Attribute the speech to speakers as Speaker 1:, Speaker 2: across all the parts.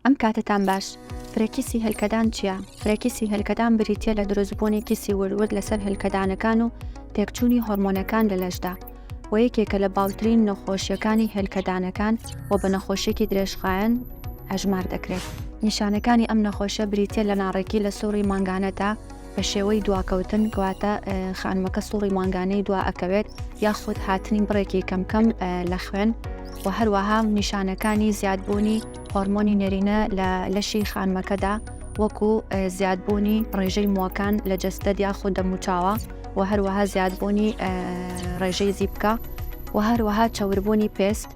Speaker 1: ئەم کاتتان باش. فرێکیسی هێلکەدان چییە؟ فرێکیسی هێلکەدان بریتیە لە دروستبوونی کیسی ورود لەسەر هێلکەدانەکان و تێکچوونی هۆرمۆنەکان لە لەشدا و یەکێکە لە باوترین نەخۆشیەکانی هێلکەدانەکان و بە نەخۆشیێکی درێژخایەن هەژمار دەکرێت. نیشانەکانی ئەم نەخۆشە بریتیە لە ناڕێکی لە سووڕی مانگانەدا بە شێوەی دواکەوتن کەواتە خانمەکە سووڕی مانگانەی دوا ئەکەوێت یاخود هاتنی بڕێکی کەمکەم لە خوێن و هەروەها نیشانەکانی زیادبوونی هۆرمۆنی نێرینە لە لەشی خانمەکەدا وەکو زیادبوونی ڕێژەی مووەکان لە جەستەد یاخود دەموچاوە و هەروەها زیادبوونی ڕێژەی زیبکە و هەروەها چەوربوونی پێست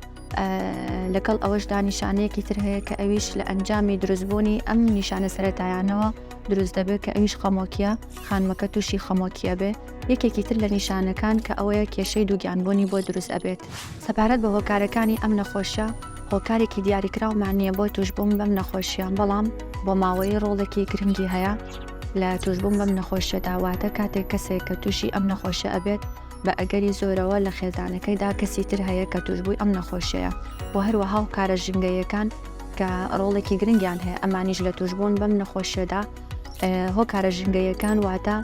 Speaker 1: لەگەڵ ئەوەشدا نیشانەیەکی تر هەیە کە ئەویش لە ئەنجامی دروستبوونی ئەم نیشانە سەرەتایانەوە دروست دەبێت کە ئەویش خەمۆکیە خانمەکە تووشی خەمۆکیە بێ. یەکێکی تر لە نیشانەکان کە ئەوەیە کێشەی دووگیانبوونی بۆ دروست ئەبێت. سەپارەت بە هۆکارەکانی ئەم نەخۆشە هۆکارێکی دیاریکراومان نییە بۆ توشبوون بەم نەخۆشیە، بەڵام بۆ ماوەی ڕۆڵێکی گرنگی هەیە لە توشبوون بەم نەخۆشیەدا واتە کاتێک کەسێک کە تووشی ئەم نەخۆشە ئەبێت بە ئەگەری زۆرەوە لە خێزانەکەیدا کەسی تر هەیە کە توشبووی ئەم نەخۆشیەیە و هەروەها هۆکارە ژینگەیەکان کە ڕۆڵێکی گرنگیان هەیە ئەمانیش لە توشبوون بەم نەخۆشیەدا هۆکارە ژینگەیەکان واتە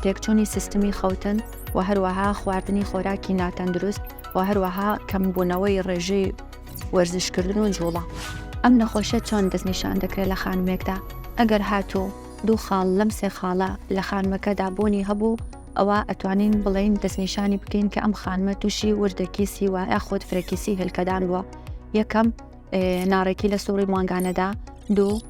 Speaker 1: تێکچوونی سیستمی خەوتن و هەروەها خواردنی خۆراکی ناتەندروست و هەروەها کەمبوونەوەی ڕێژەی وەرزشکردن و جوڵە. ئەم نەخۆشە چۆن دەستنیشان دەکرێت لە خانمێکدا؟ ئەگەر هاتوو 2 خاڵ لەم 3 خاڵە لە خانمەکەدا بوونی هەبوو ئەوە ئەتوانین بڵین دەستنیشانی بکەین کە ئەم خانمە تووشی وردەکیسی و یاخود فرێکیسی هێلکەدان بووە. یەکەم ناڕێکی لە سووڕی مانگانەدا، 2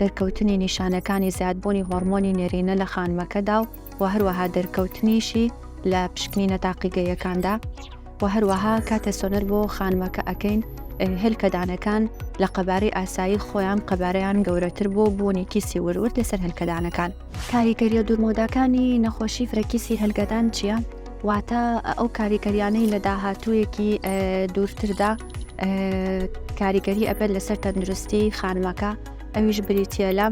Speaker 1: دەرکەوتنی نیشانەکانی زیادبوونی هۆرمۆنی نێرینە لە خانمەکەدا و هەروەها دەرکەوتنیشی لە پشکنینە تاقیگەیەکاندا و هەروەها کاتە سۆنەر بۆ خانمەکە ئەەکەین هێلکەدانەکان لە قەبارەی ئاسایی خۆیان قەبارەیان گەورەتر بۆ بوونی کیسی ورود لەسەر هێلکەدانەکان. کاریگەریە دوورمۆداکانی نەخۆشی فرەکیسی هێلکەدان چییە؟ واتە ئەو کاریگەریانەی لە داهاتوویەکی دوورتردا کاریگەری ئەبێت لەسەر تەندروستی خانمەکە، ئەویش بریتیە لە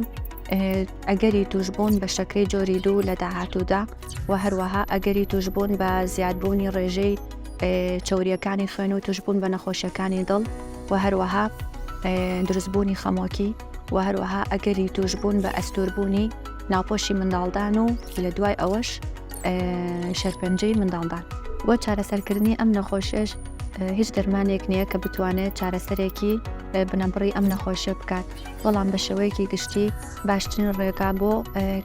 Speaker 1: ئەگەری توشبوون بە شەکرەی جۆری 2 لە داهاتوودا و هەروەها ئەگەری توشبوون بە زیادبوونی ڕێژەی چۆریەکانی خوێن و توشبوون بە نەخۆشیەکانی دڵ و هەروەها دروستبوونی خەمۆکی و هەروەها ئەگەری توشبوون بە ئەستوربوونی ناوپۆشی منداڵدان و لە دوای ئەوەش شەرپەنجەی منداڵدان. بۆ چارەسەرکردنی ئەم نەخۆشیش هیچ دەرمانێک نییە کە بتوانێت چارەسەرێکی بنەبڕی ئەم نەخۆشیە بکات، بەڵام بە شێوەیەکی گشتی باشترین ڕێگا بۆ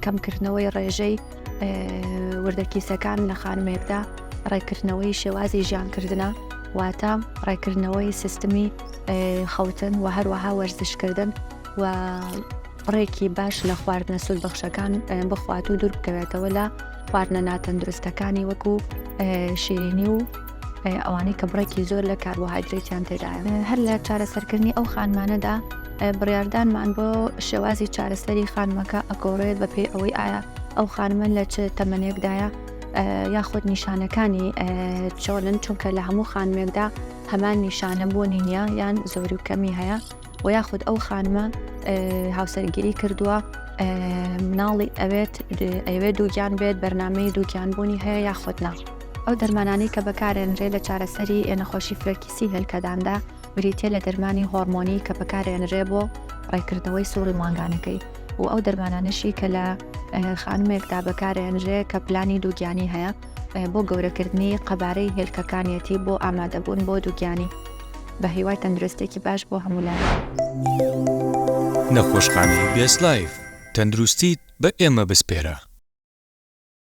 Speaker 1: کەمکردنەوەی ڕێژەی وردەکیسەکان لە خانمێکدا ڕێکردنەوەی شێوازی ژیانکردنە، واتە ڕێکردنەوەی سیستمی خەوتن و هەروەها وەرزشکردن و ڕێکی باش لە خواردنە سوودبەخشەکان بخوات و دوور بکەوێتەوە لە خواردنە ناتەندروستەکانی وەکو شیرینی و ئەوانەی کە بڕێکی زۆر لە کاربۆهایدرێتیان تێدایە. هەر لە چارەسەرکردنی ئەو خانمانەدا بڕیاردانمان بۆ شێوازی چارەسەری خانمەکە ئەگۆڕێت بە پێی ئەوەی ئایا ئەو خانمە لە چ تەمەنێکدایە یاخود نیشانەکانی چۆنن، چونکە لە هەموو خانمێکدا هەمان نیشانە بوونی نییە یان زۆری و کەمی هەیە و یاخود ئەو خانمە هاوسەرگیری کردووە مناڵی ئەوێت دووگیان بێت بەرنامەی دووگیانبوونی هەیە یاخود نا. ئەو دەرمانانەی کە بەکارێنرێت لە چارەسەری نەخۆشی فرەکیسی هێلکەداندا بریتیە لە دەرمانی هۆرمۆنی کە بەکارێنرێت بۆ ڕێکردنەوەی سووڕی مانگانەکەی و ئەو دەرمانانەشی کە لە خانمێکدا بەکارێنرێت کە پلانی دووگیانی هەیە بۆ گەورەکردنی قەبارەی هێلکەکانیەتی بۆ ئامادەبوون بۆ دووگیانی. بە هیوای تەندروستێکی باش بۆ هەموولان.
Speaker 2: نەخۆشخانەی بێست لایف، تەندروستیت بە ئێمە بسپێرە.